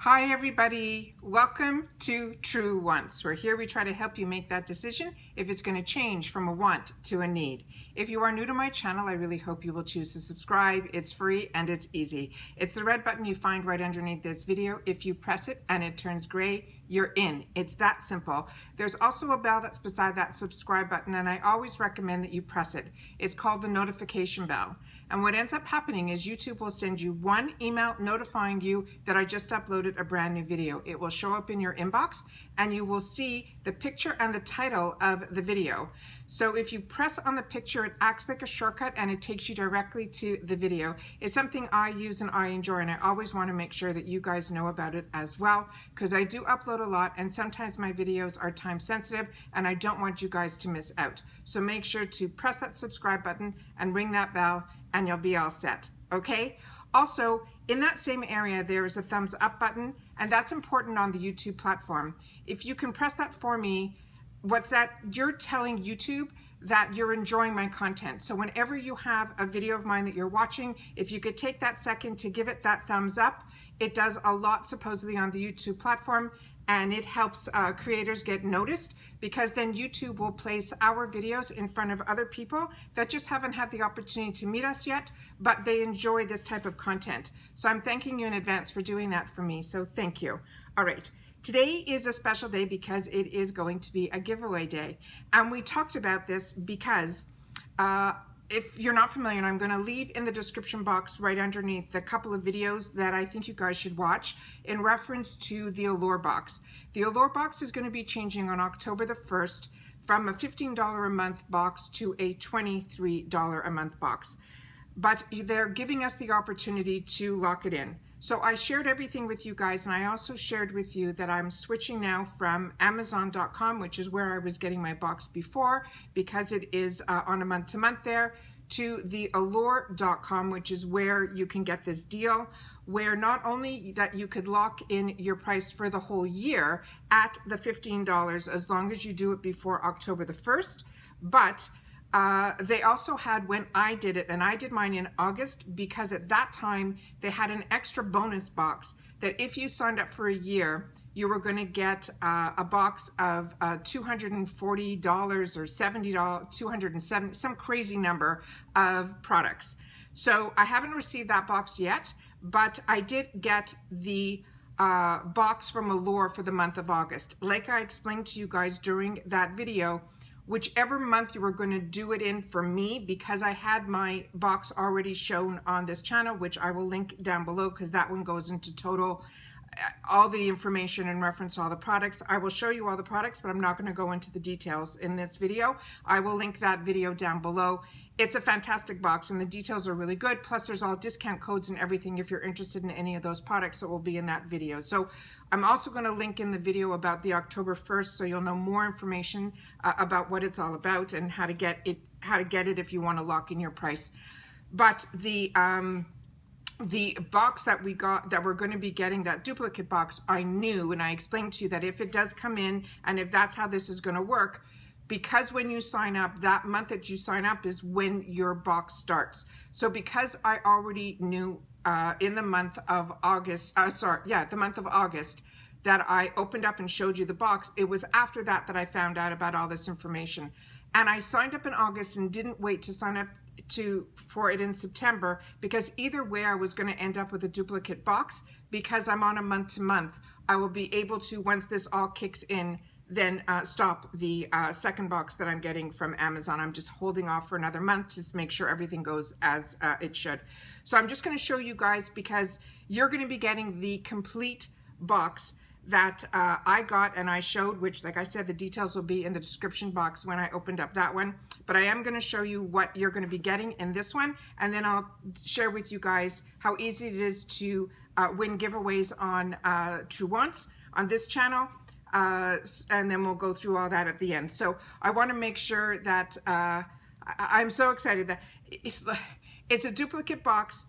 Hi everybody, welcome to True Wants. We're here, we try to help you make that decision if it's going to change from a want to a need. If you are new to my channel, I really hope you will choose to subscribe. It's free and it's easy. It's the red button you find right underneath this video. If you press it and it turns gray, you're in. It's that simple. There's also a bell that's beside that subscribe button, and I always recommend that you press it. It's called the notification bell. And what ends up happening is YouTube will send you one email notifying you that I just uploaded a brand new video. It will show up in your inbox and you will see the picture and the title of the video. So if you press on the picture, it acts like a shortcut and it takes you directly to the video. It's something I use and I enjoy, and I always want to make sure that you guys know about it as well, because I do upload a lot and sometimes my videos are time sensitive and I don't want you guys to miss out. So make sure to press that subscribe button and ring that bell and you'll be all set, okay? Also, in that same area, there is a thumbs up button, and that's important on the YouTube platform. If you can press that for me, what's that? You're telling YouTube that you're enjoying my content. So whenever you have a video of mine that you're watching, if you could take that second to give it that thumbs up, it does a lot supposedly on the YouTube platform, and it helps creators get noticed, because then YouTube will place our videos in front of other people that just haven't had the opportunity to meet us yet, but they enjoy this type of content. So I'm thanking you in advance for doing that for me, so thank you. All right. Today is a special day because it is going to be a giveaway day. And we talked about this because if you're not familiar, and I'm going to leave in the description box right underneath a couple of videos that I think you guys should watch in reference to the Allure box. The Allure box is going to be changing on October the 1st from a $15 a month box to a $23 a month box. But they're giving us the opportunity to lock it in. So I shared everything with you guys, and I also shared with you that I'm switching now from Amazon.com, which is where I was getting my box before, because it is on a month-to-month there, to the Allure.com, which is where you can get this deal, where not only that you could lock in your price for the whole year at the $15 as long as you do it before October the 1st, but they also had, when I did it, and I did mine in August, because at that time they had an extra bonus box that if you signed up for a year, you were going to get a box of $240 or $70, 270, some crazy number of products. So I haven't received that box yet, but I did get the box from Allure for the month of August. Like I explained to you guys during that video, whichever month you were going to do it in for me, because I had my box already shown on this channel, which I will link down below, because that one goes into total all the information in reference to all the products. I will show you all the products, but I'm not going to go into the details in this video. I will link that video down below. It's a fantastic box and the details are really good. Plus there's all discount codes and everything if you're interested in any of those products, so it will be in that video. So I'm also going to link in the video about the October 1st, so you'll know more information about what it's all about and how to get it if you want to lock in your price. But the box that we got, that we're going to be getting, that duplicate box, I knew, and I explained to you that if it does come in, and if that's how this is going to work, because when you sign up, that month that you sign up is when your box starts. So because I already knew in the month of August, the month of August, that I opened up and showed you the box, it was after that that I found out about all this information. And I signed up in August and didn't wait to sign up for it in September, because either way I was going to end up with a duplicate box. Because I'm on a month-to-month, I will be able to, once this all kicks in, then stop the second box that I'm getting from Amazon. I'm just holding off for another month to make sure everything goes as it should. So I'm just going to show you guys, because you're going to be getting the complete box that I got and I showed, which, like I said, the details will be in the description box when I opened up that one. But I am going to show you what you're going to be getting in this one, and then I'll share with you guys how easy it is to win giveaways on True Wants on this channel. And then we'll go through all that at the end. So I want to make sure that I'm so excited that it's a duplicate box.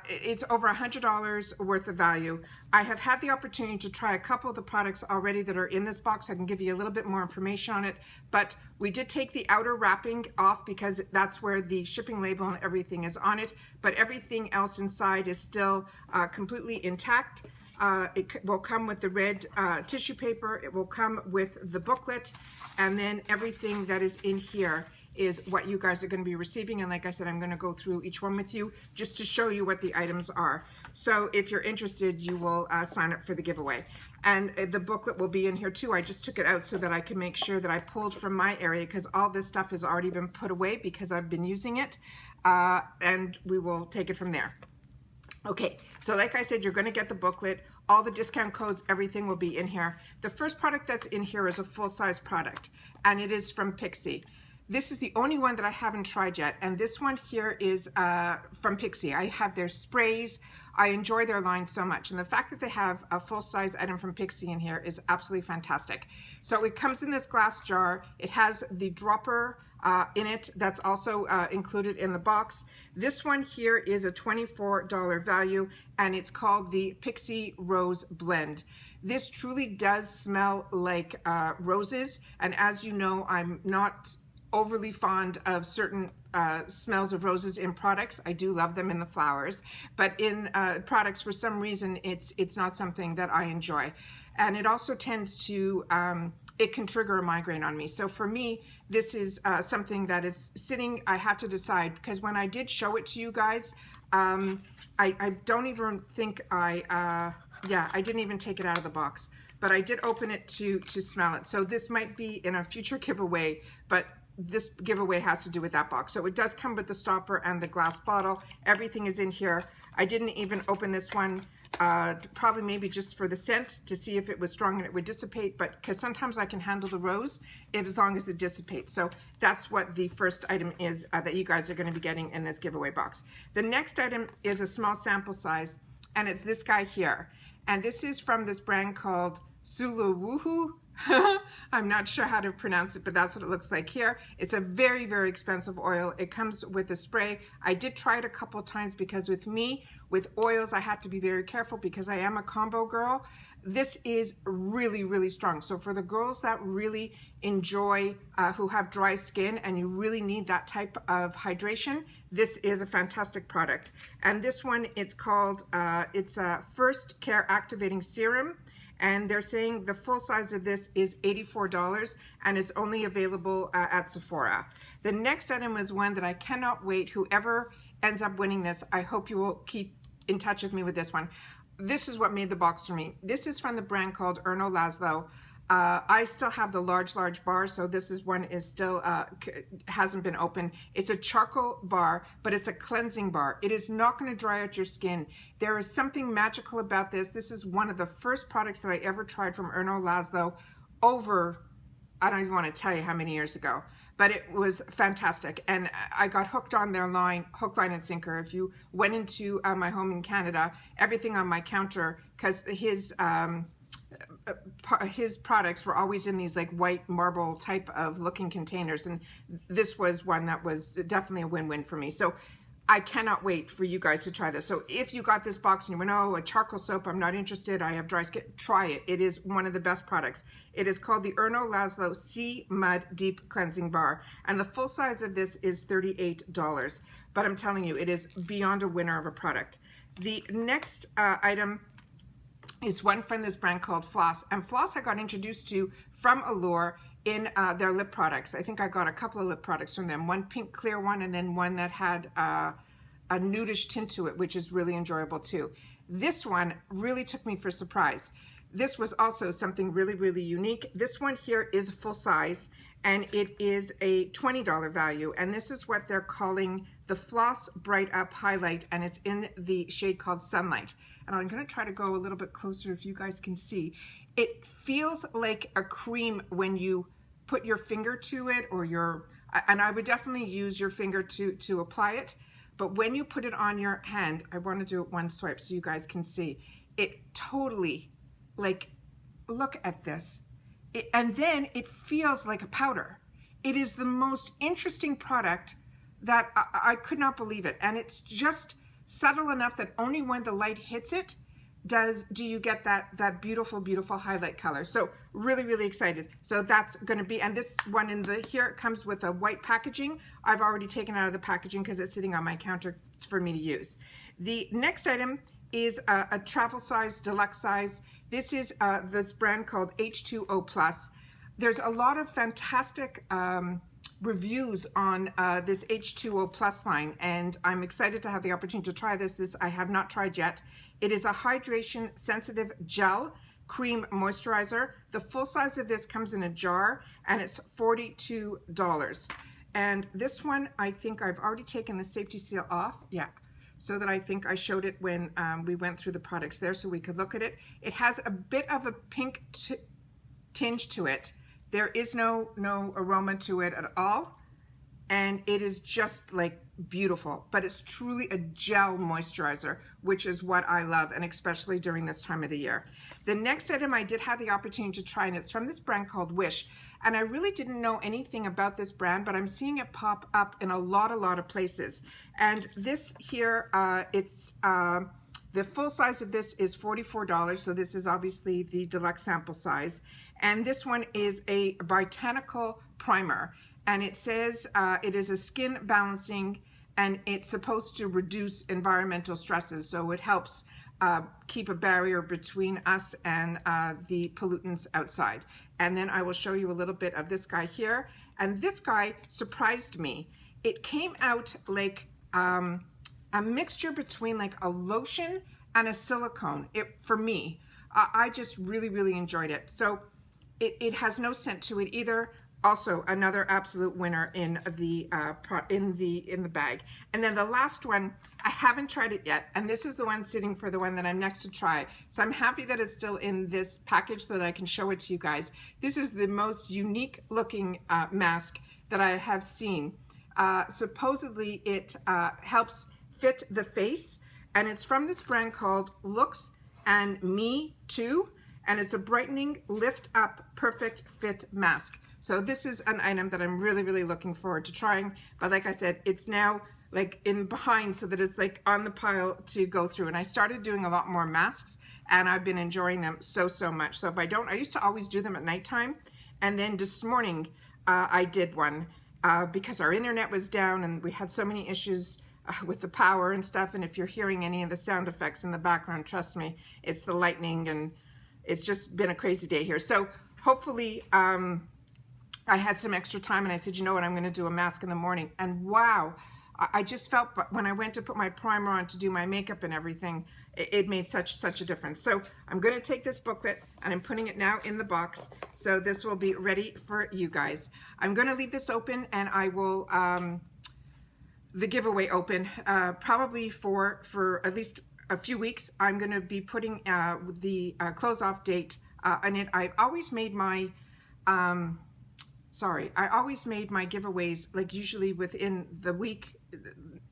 It's over $100 worth of value. I have had the opportunity to try a couple of the products already that are in this box. I can give you a little bit more information on it, but we did take the outer wrapping off because that's where the shipping label and everything is on it, but everything else inside is still completely intact. It will come with the red tissue paper. It will come with the booklet, and then everything that is in here is what you guys are going to be receiving. And like I said, I'm going to go through each one with you just to show you what the items are. So if you're interested, you will sign up for the giveaway. And the booklet will be in here too. I just took it out so that I can make sure that I pulled from my area, because all this stuff has already been put away because I've been using it. And we will take it from there. Okay, so like I said, you're going to get the booklet, all the discount codes, everything will be in here. The first product that's in here is a full-size product, and it is from Pixi. This is the only one that I haven't tried yet, and this one here is from Pixi. I have their sprays. I enjoy their line so much, and the fact that they have a full-size item from Pixi in here is absolutely fantastic. So it comes in this glass jar. It has the dropper in it that's also included in the box. This one here is a $24 value, and it's called the Pixi Rose Blend. This truly does smell like roses, and as you know, I'm not overly fond of certain smells of roses in products. I do love them in the flowers, but in products, for some reason, it's not something that I enjoy. And it also tends to, it can trigger a migraine on me. So for me, this is something that is sitting, I have to decide, because when I did show it to you guys, I don't even think I didn't even take it out of the box, but I did open it to smell it. So this might be in a future giveaway, but this giveaway has to do with that box. So it does come with the stopper and the glass bottle. Everything is in here. I didn't even open this one, probably maybe just for the scent to see if it was strong and it would dissipate, but because sometimes I can handle the rose as long as it dissipates. So that's what the first item is that you guys are going to be getting in this giveaway box. The next item is a small sample size, and it's this guy here. And this is from this brand called Suluwuhu. I'm not sure how to pronounce it, but that's what it looks like here. It's a very, very expensive oil. It comes with a spray. I did try it a couple times because with me, with oils, I had to be very careful because I am a combo girl. This is really, really strong. So for the girls that really enjoy, who have dry skin and you really need that type of hydration, this is a fantastic product. And this one, it's called, it's a First Care Activating Serum. And they're saying the full size of this is $84 and is only available at Sephora. The next item is one that I cannot wait. Whoever ends up winning this, I hope you will keep in touch with me with this one. This is what made the box for me. This is from the brand called Erno Laszlo. I still have the large bar, so this is one is still hasn't been opened. It's a charcoal bar, but it's a cleansing bar. It is not going to dry out your skin. There is something magical about this. This is one of the first products that I ever tried from Erno Laszlo over, I don't even want to tell you how many years ago, but it was fantastic. And I got hooked on their line, hook, line, and sinker. If you went into my home in Canada, everything on my counter, because his products were always in these like white marble type of looking containers, and this was one that was definitely a win-win for me. So I cannot wait for you guys to try this. So if you got this box and you went, oh, a charcoal soap, I'm not interested, I have dry skin, try it. It is one of the best products. It is called the Erno Laszlo Sea Mud Deep Cleansing Bar, and the full size of this is $38. But I'm telling you, it is beyond a winner of a product. The next item is one from this brand called Floss. And Floss I got introduced to from Allure in their lip products. I think I got a couple of lip products from them. One pink clear one, and then one that had a nudish tint to it, which is really enjoyable too. This one really took me for surprise. This was also something really, really unique. This one here is full size, and it is a $20 value. And this is what they're calling the Floss Bright Up Highlight, and it's in the shade called Sunlight. And I'm gonna try to go a little bit closer if you guys can see. It feels like a cream when you put your finger to it, or and I would definitely use your finger to apply it. But when you put it on your hand, I wanna do it one swipe so you guys can see. It totally, like, look at this. And then it feels like a powder. It is the most interesting product that I could not believe it. And it's just subtle enough that only when the light hits it do you get that beautiful, beautiful highlight color. So really, really excited. So that's gonna be, and this one here it comes with a white packaging. I've already taken out of the packaging because it's sitting on my counter for me to use. The next item is a travel size, deluxe size. This is this brand called H2O Plus. There's a lot of fantastic reviews on this H2O Plus line, and I'm excited to have the opportunity to try this. This I have not tried yet. It is a hydration sensitive gel cream moisturizer. The full size of this comes in a jar, and it's $42. And this one, I think I've already taken the safety seal off. Yeah. So that I think I showed it when we went through the products there so we could look at it. It has a bit of a pink tinge to it. There is no aroma to it at all. And it is just like beautiful, but it's truly a gel moisturizer, which is what I love, and especially during this time of the year. The next item I did have the opportunity to try, and it's from this brand called Wish. And I really didn't know anything about this brand, but I'm seeing it pop up in a lot of places. And this here, it's the full size of this is $44. So this is obviously the deluxe sample size. And this one is a botanical primer. And it says it is a skin balancing, and it's supposed to reduce environmental stresses. So it helps keep a barrier between us and the pollutants outside. And then I will show you a little bit of this guy here. And this guy surprised me. It came out like a mixture between like a lotion and a silicone. For me, I just really enjoyed it. So it has no scent to it either. Also another absolute winner in the bag. And then the last one, I haven't tried it yet, and this is the one sitting for the one that I'm next to try. So I'm happy that it's still in this package so that I can show it to you guys. This is the most unique looking mask that I have seen. Supposedly it helps fit the face, and it's from this brand called Looks and Me Too, and it's a brightening lift up perfect fit mask. So this is an item that I'm really looking forward to trying. But like I said, it's now like in behind so that it's like on the pile to go through. And I started doing a lot more masks, and I've been enjoying them so much. So if I used to always do them at nighttime. And then this morning I did one because our internet was down and we had so many issues with the power and stuff. And if you're hearing any of the sound effects in the background, trust me, it's the lightning, and it's just been a crazy day here. So hopefully, I had some extra time, and I said, you know what, I'm going to do a mask in the morning. And wow, I just felt when I went to put my primer on to do my makeup and everything, it made such a difference. So I'm going to take this booklet, and I'm putting it now in the box. So this will be ready for you guys. I'm going to leave this open, and I will the giveaway open probably for at least a few weeks. I'm going to be putting the close off date on it. I've always made my I always made my giveaways like usually within the week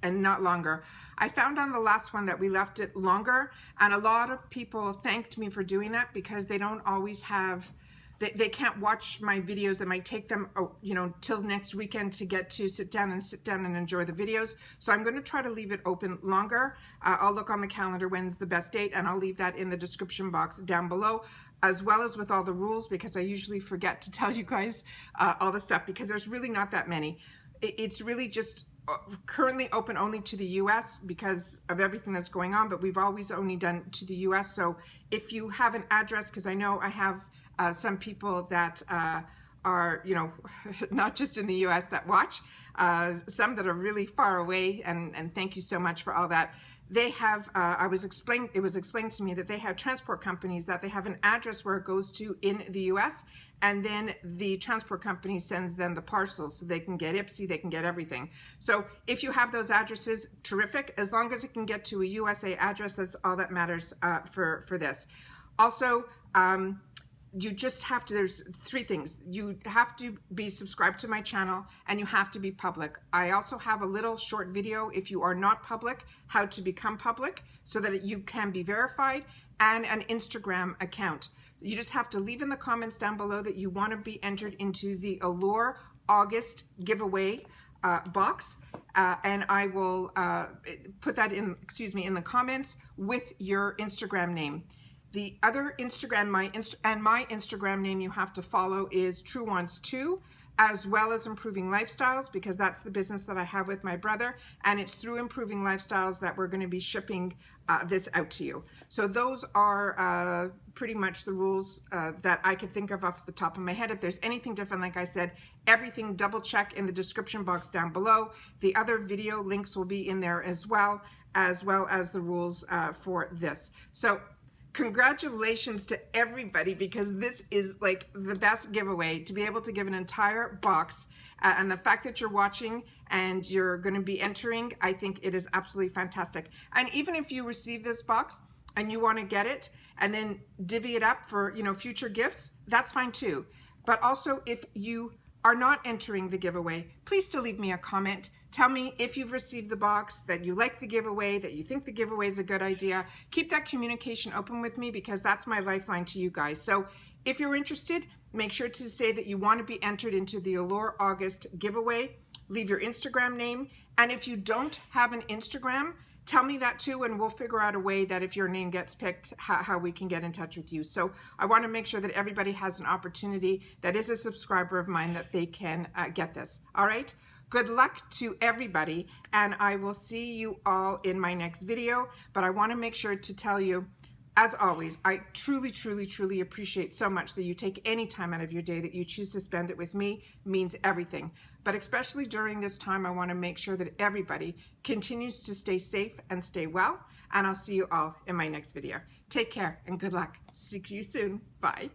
and not longer. I found on the last one that we left it longer, and a lot of people thanked me for doing that because they don't always have, they can't watch my videos. It might take them, till next weekend to get to sit down and enjoy the videos. So I'm going to try to leave it open longer. I'll look on the calendar when's the best date, and I'll leave that in the description box down below, as well as with all the rules, because I usually forget to tell you guys all the stuff because there's really not that many. It's really just currently open only to the US because of everything that's going on, but we've always only done to the US. So if you have an address, because I know I have some people that are, not just in the US that watch, some that are really far away, and thank you so much for all that. They have, it was explained to me that they have transport companies that they have an address where it goes to in the US, and then the transport company sends them the parcels so they can get IPSI, they can get everything. So if you have those addresses, terrific. As long as it can get to a USA address, that's all that matters for this. Also, you just have to, there's three things. You have to be subscribed to my channel, and you have to be public. I also have a little short video, if you are not public, how to become public so that you can be verified, and an Instagram account. You just have to leave in the comments down below that you want to be entered into the Allure August giveaway box, and I will put that in, in the comments with your Instagram name. The other Instagram, my Instagram name you have to follow is TrueOnes2. as well as improving lifestyles, because that's the business that I have with my brother, and it's through improving lifestyles that we're going to be shipping this out to you. So those are pretty much the rules that I could think of off the top of my head. If there's anything different, like I said, everything double check in the description box down below. The other video links will be in there as well as the rules for this. So congratulations to everybody, because this is like the best giveaway, to be able to give an entire box. And the fact that you're watching and you're going to be entering, I think it is absolutely fantastic. And even if you receive this box and you want to get it and then divvy it up for, you know, future gifts, that's fine too. But also, if you are not entering the giveaway, please still leave me a comment. Tell me if you've received the box, that you like the giveaway, that you think the giveaway is a good idea. Keep that communication open with me, because that's my lifeline to you guys. So if you're interested, make sure to say that you want to be entered into the Allure August giveaway. Leave your Instagram name. And if you don't have an Instagram, tell me that too, and we'll figure out a way that if your name gets picked, how we can get in touch with you. So I want to make sure that everybody has an opportunity that is a subscriber of mine, that they can get this. All right? Good luck to everybody, and I will see you all in my next video. But I want to make sure to tell you, as always, I truly, truly, truly appreciate so much that you take any time out of your day, that you choose to spend it with me. Means everything. But especially during this time, I want to make sure that everybody continues to stay safe and stay well. And I'll see you all in my next video. Take care and good luck. See you soon. Bye.